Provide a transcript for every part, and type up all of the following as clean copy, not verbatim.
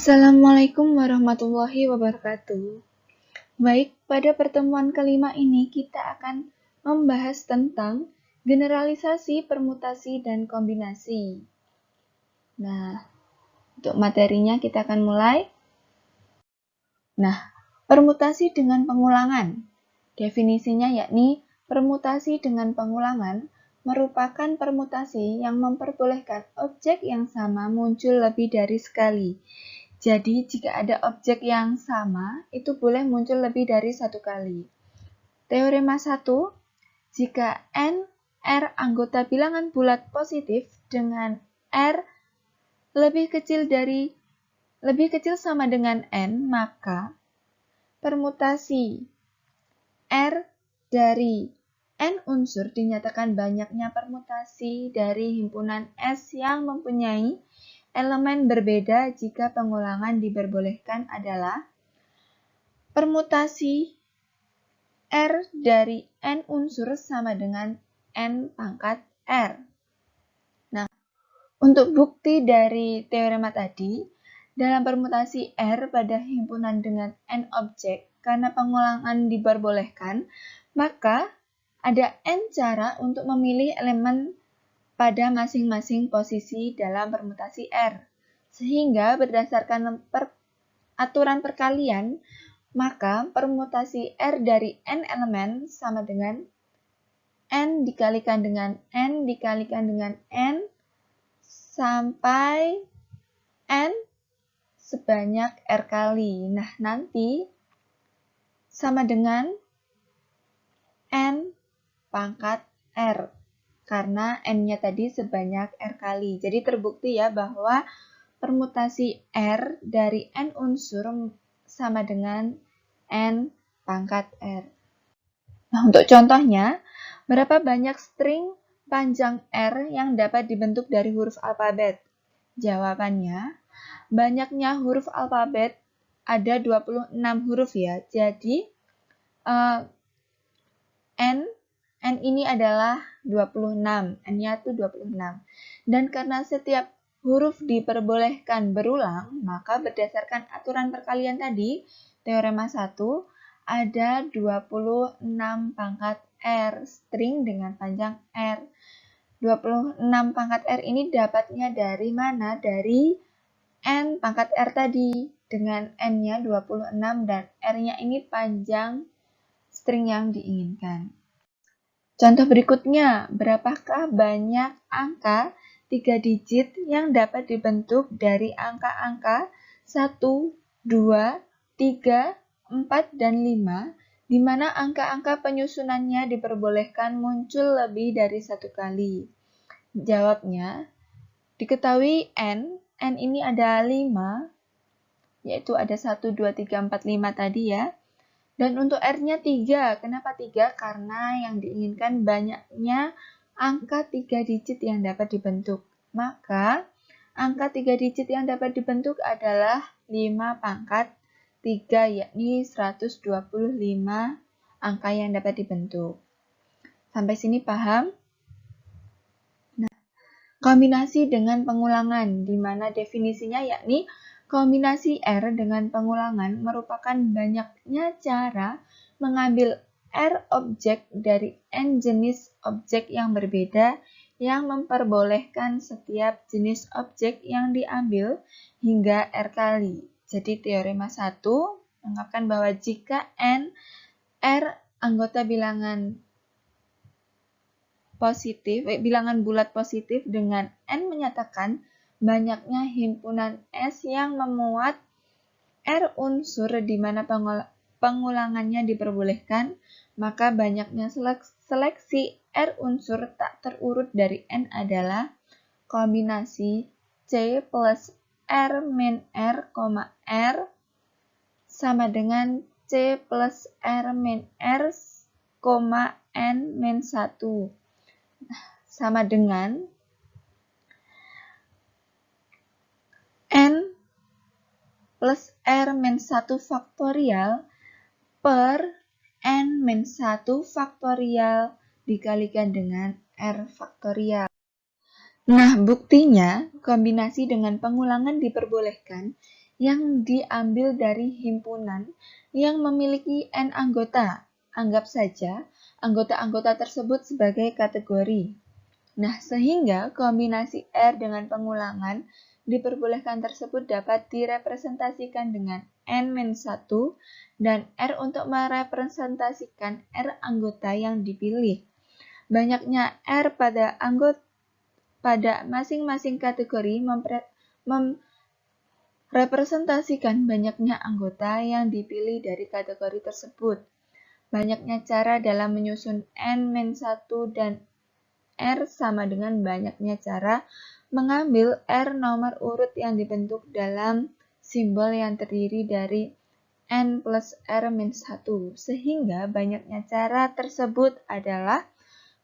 Assalamualaikum warahmatullahi wabarakatuh. Baik, pada pertemuan kelima ini kita akan membahas tentang generalisasi, permutasi, dan kombinasi. Nah, untuk materinya kita akan mulai. Nah, permutasi dengan pengulangan. Definisinya yakni permutasi dengan pengulangan merupakan permutasi yang memperbolehkan objek yang sama muncul lebih dari sekali. Jadi, jika ada objek yang sama, itu boleh muncul lebih dari satu kali. Teorema 1, jika n, R anggota bilangan bulat positif dengan R lebih kecil sama dengan n, maka permutasi R dari n unsur dinyatakan banyaknya permutasi dari himpunan S yang mempunyai elemen berbeda jika pengulangan diperbolehkan adalah permutasi R dari n unsur sama dengan n pangkat R. Nah, untuk bukti dari teorema tadi, dalam permutasi R pada himpunan dengan n objek, karena pengulangan diperbolehkan, maka ada n cara untuk memilih elemen pada masing-masing posisi dalam permutasi R. Sehingga berdasarkan aturan perkalian, maka permutasi R dari n elemen sama dengan n dikalikan dengan n dikalikan dengan n sampai n sebanyak R kali. Nah, nanti sama dengan n pangkat R. Karena n-nya tadi sebanyak R kali. Jadi terbukti ya bahwa permutasi R dari n unsur sama dengan n pangkat R. Nah, untuk contohnya, berapa banyak string panjang R yang dapat dibentuk dari huruf alfabet? Jawabannya, banyaknya huruf alfabet ada 26 huruf ya. Jadi, N ini adalah 26, N-nya itu 26. Dan karena setiap huruf diperbolehkan berulang, maka berdasarkan aturan perkalian tadi, teorema 1, ada 26 pangkat R, string dengan panjang R. 26 pangkat R ini dapatnya dari mana? Dari N pangkat R tadi, dengan N-nya 26 dan R-nya ini panjang string yang diinginkan. Contoh berikutnya, berapakah banyak angka 3 digit yang dapat dibentuk dari angka-angka 1, 2, 3, 4, dan 5, di mana angka-angka penyusunannya diperbolehkan muncul lebih dari satu kali? Jawabnya, diketahui N ini ada 5, yaitu ada 1, 2, 3, 4, 5 tadi ya. Dan untuk R-nya 3. Kenapa 3? Karena yang diinginkan banyaknya angka 3 digit yang dapat dibentuk. Maka, angka 3 digit yang dapat dibentuk adalah 5 pangkat 3, yakni 125 angka yang dapat dibentuk. Sampai sini paham? Nah, kombinasi dengan pengulangan, di mana definisinya yakni kombinasi R dengan pengulangan merupakan banyaknya cara mengambil R objek dari N jenis objek yang berbeda yang memperbolehkan setiap jenis objek yang diambil hingga R kali. Jadi teorema 1 mengungkapkan bahwa jika N, R anggota bilangan bulat positif dengan N menyatakan banyaknya himpunan S yang memuat R unsur di mana pengulangannya diperbolehkan, maka banyaknya seleksi R unsur tak terurut dari N adalah kombinasi C plus R min R, R sama dengan C plus R min R, N min 1 sama dengan N plus R min 1 faktorial per N min 1 faktorial dikalikan dengan R faktorial. Nah, buktinya kombinasi dengan pengulangan diperbolehkan yang diambil dari himpunan yang memiliki N anggota. Anggap saja anggota-anggota tersebut sebagai kategori. Nah, sehingga kombinasi R dengan pengulangan diperbolehkan tersebut dapat direpresentasikan dengan N-1 dan R untuk merepresentasikan R anggota yang dipilih. Banyaknya R pada masing-masing kategori representasikan banyaknya anggota yang dipilih dari kategori tersebut. Banyaknya cara dalam menyusun N-1 dan R sama dengan banyaknya cara mengambil R nomor urut yang dibentuk dalam simbol yang terdiri dari N plus R-1. Sehingga banyaknya cara tersebut adalah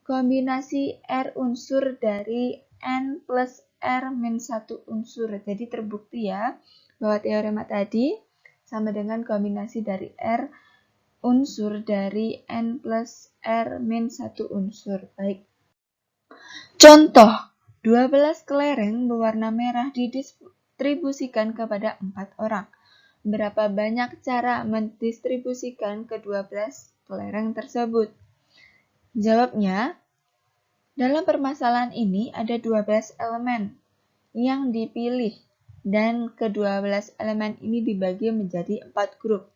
kombinasi R unsur dari N plus R-1 unsur. Jadi terbukti ya, bahwa teorema tadi sama dengan kombinasi dari R unsur dari N plus R-1 unsur. Baik. Contoh, 12 kelereng berwarna merah didistribusikan kepada 4 orang. Berapa banyak cara mendistribusikan ke 12 kelereng tersebut? Jawabnya, dalam permasalahan ini ada 12 elemen yang dipilih dan ke-12 elemen ini dibagi menjadi 4 grup.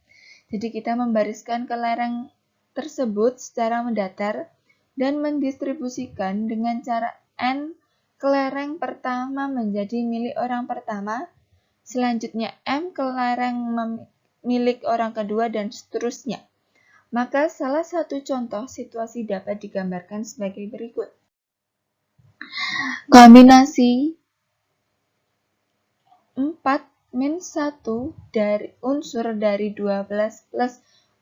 Jadi kita membariskan kelereng tersebut secara mendatar dan mendistribusikan dengan cara N kelereng pertama menjadi milik orang pertama, selanjutnya M kelereng milik orang kedua, dan seterusnya. Maka salah satu contoh situasi dapat digambarkan sebagai berikut. Kombinasi 4-1 dari unsur dari 12 plus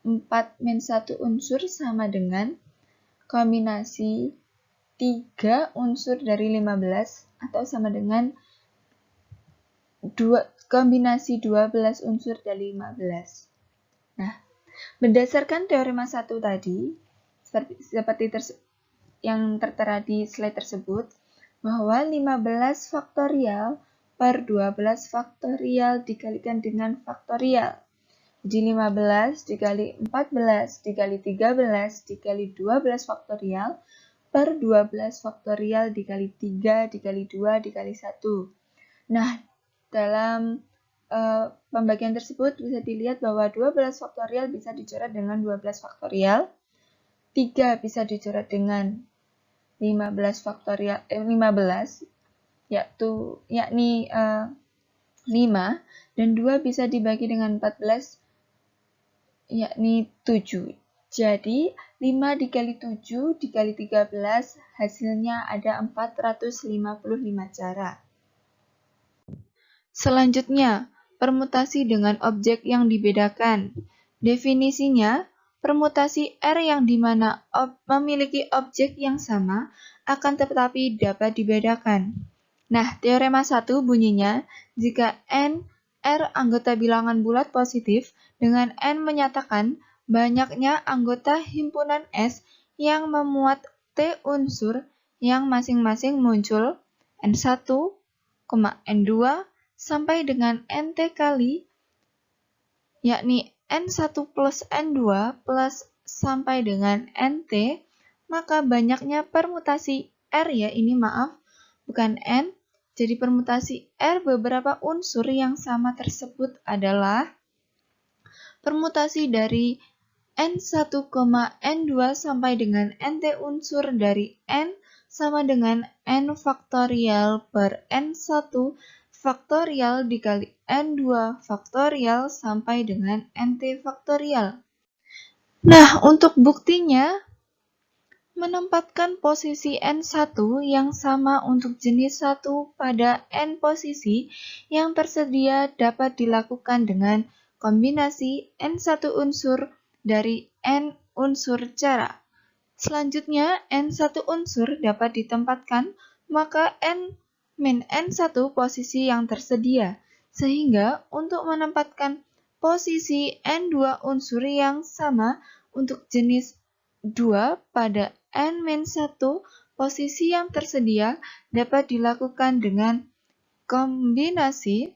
4-1 unsur sama dengan kombinasi 3 unsur dari 15 atau sama dengan kombinasi 12 unsur dari 15. Nah, berdasarkan teorema 1 tadi, seperti yang tertera di slide tersebut, bahwa 15 faktorial per 12 faktorial dikalikan dengan faktorial. Jadi 15 dikali 14 dikali 13 dikali 12 faktorial per 12 faktorial dikali 3 dikali 2 dikali 1. Nah, dalam pembagian tersebut bisa dilihat bahwa 12 faktorial bisa dicoret dengan 12 faktorial, 3 bisa dicoret dengan 15 faktorial 15 yakni 5, dan 2 bisa dibagi dengan 14 yakni 7. Jadi 5 dikali 7 dikali 13 hasilnya ada 455 cara. Selanjutnya, permutasi dengan objek yang dibedakan. Definisinya, permutasi R yang dimana memiliki objek yang sama akan tetapi dapat dibedakan. Nah, teorema 1 bunyinya, jika N R anggota bilangan bulat positif dengan N menyatakan banyaknya anggota himpunan S yang memuat T unsur yang masing-masing muncul N1, N2, sampai dengan NT kali, yakni N1 plus N2 plus sampai dengan NT, maka banyaknya permutasi R ya, ini maaf, bukan N. Jadi permutasi R beberapa unsur yang sama tersebut adalah permutasi dari N1, N2 sampai dengan NT unsur dari N sama dengan N faktorial per N1 faktorial dikali N2 faktorial sampai dengan NT faktorial. Nah, untuk buktinya, menempatkan posisi N1 yang sama untuk jenis 1 pada N posisi yang tersedia dapat dilakukan dengan kombinasi N1 unsur dari N unsur cara. Selanjutnya, N1 unsur dapat ditempatkan, maka N-N1 posisi yang tersedia, sehingga untuk menempatkan posisi N2 unsur yang sama untuk jenis 2 pada N-1 posisi yang tersedia dapat dilakukan dengan kombinasi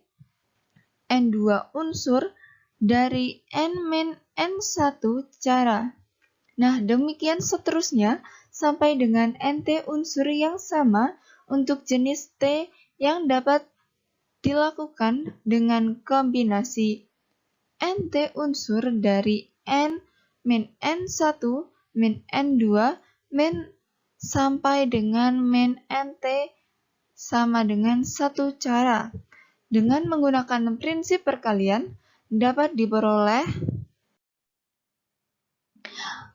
N2 unsur dari N-N1 cara. Nah, demikian seterusnya sampai dengan NT unsur yang sama untuk jenis T yang dapat dilakukan dengan kombinasi NT unsur dari N-N1 min N2 min sampai dengan min NT sama dengan 1 cara. Dengan menggunakan prinsip perkalian dapat diperoleh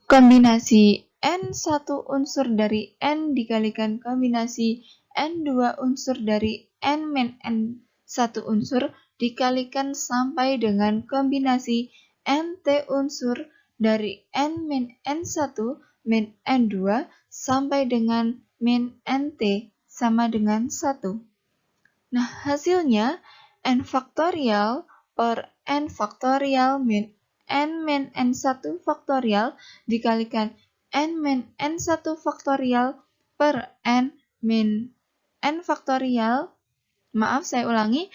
kombinasi N1 unsur dari N dikalikan kombinasi N2 unsur dari N min N1 unsur dikalikan sampai dengan kombinasi NT unsur dari N min N1 min N2 sampai dengan min NT sama dengan 1. Nah, hasilnya N faktorial per N faktorial min N min N1 faktorial dikalikan N min N1 faktorial per N min N faktorial. Maaf, saya ulangi.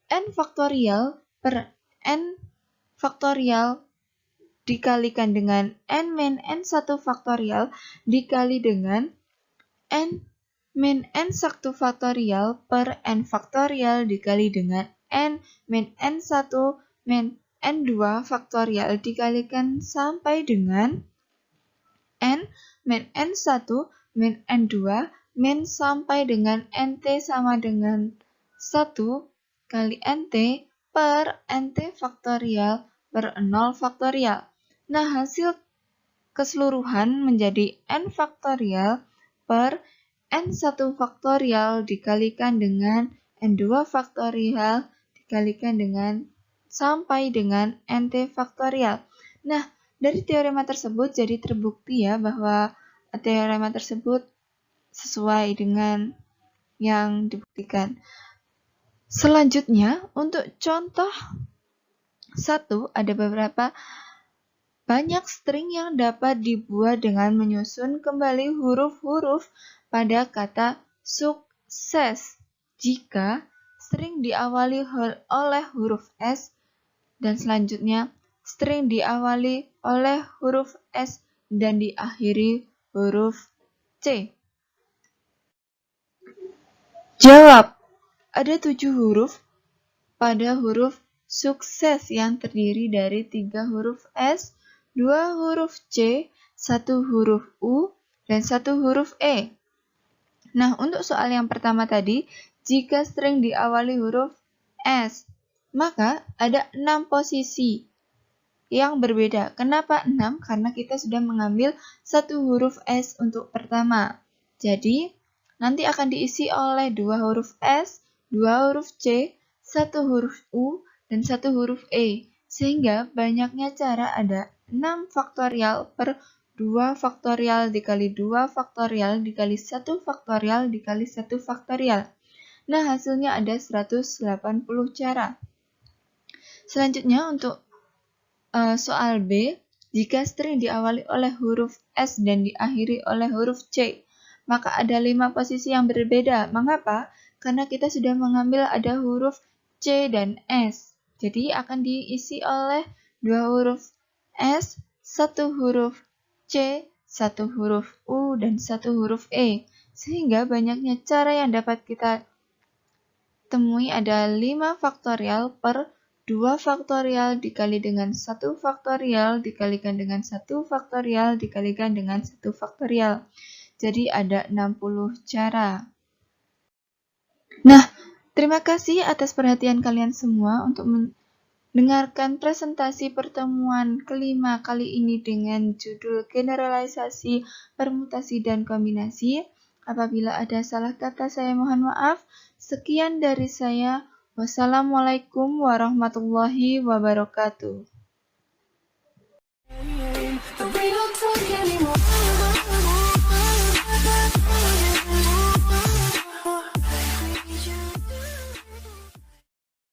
N faktorial per N faktorial dikalikan dengan N min N1 faktorial dikali dengan N min N1 faktorial per N faktorial dikali dengan N min N1 min N2 faktorial dikalikan sampai dengan N min N1 min N2 min sampai dengan NT sama dengan 1 kali NT per NT faktorial per 0 faktorial. Nah, hasil keseluruhan menjadi N faktorial per N1 faktorial dikalikan dengan N2 faktorial dikalikan dengan sampai dengan NT faktorial. Nah, dari teorema tersebut jadi terbukti ya bahwa teorema tersebut sesuai dengan yang dibuktikan. Selanjutnya, untuk contoh 1 ada beberapa banyak string yang dapat dibuat dengan menyusun kembali huruf-huruf pada kata sukses. Jika string diawali oleh huruf S dan selanjutnya string diawali oleh huruf S dan diakhiri huruf C. Jawab. Ada 7 huruf pada huruf sukses yang terdiri dari 3 huruf S, 2 huruf C, 1 huruf U, dan 1 huruf E. Nah, untuk soal yang pertama tadi, jika string diawali huruf S, maka ada 6 posisi yang berbeda. Kenapa 6? Karena kita sudah mengambil 1 huruf S untuk pertama. Jadi, nanti akan diisi oleh 2 huruf S, 2 huruf C, 1 huruf U, dan 1 huruf E. Sehingga banyaknya cara ada 6 faktorial per 2 faktorial dikali 2 faktorial dikali 1 faktorial dikali 1 faktorial. Nah, hasilnya ada 180 cara. Selanjutnya untuk soal B, jika string diawali oleh huruf S dan diakhiri oleh huruf C, maka ada 5 posisi yang berbeda. Mengapa? Karena kita sudah mengambil ada huruf C dan S. Jadi akan diisi oleh 2 huruf S, 1 huruf C, 1 huruf U, dan 1 huruf E. Sehingga banyaknya cara yang dapat kita temui ada 5 faktorial per 2 faktorial dikali dengan 1 faktorial dikalikan dengan 1 faktorial dikalikan dengan 1 faktorial. Jadi ada 60 cara. Nah, terima kasih atas perhatian kalian semua untuk mendengarkan presentasi pertemuan kelima kali ini dengan judul generalisasi, permutasi, dan kombinasi. Apabila ada salah kata saya mohon maaf. Sekian dari saya. Wassalamualaikum warahmatullahi wabarakatuh.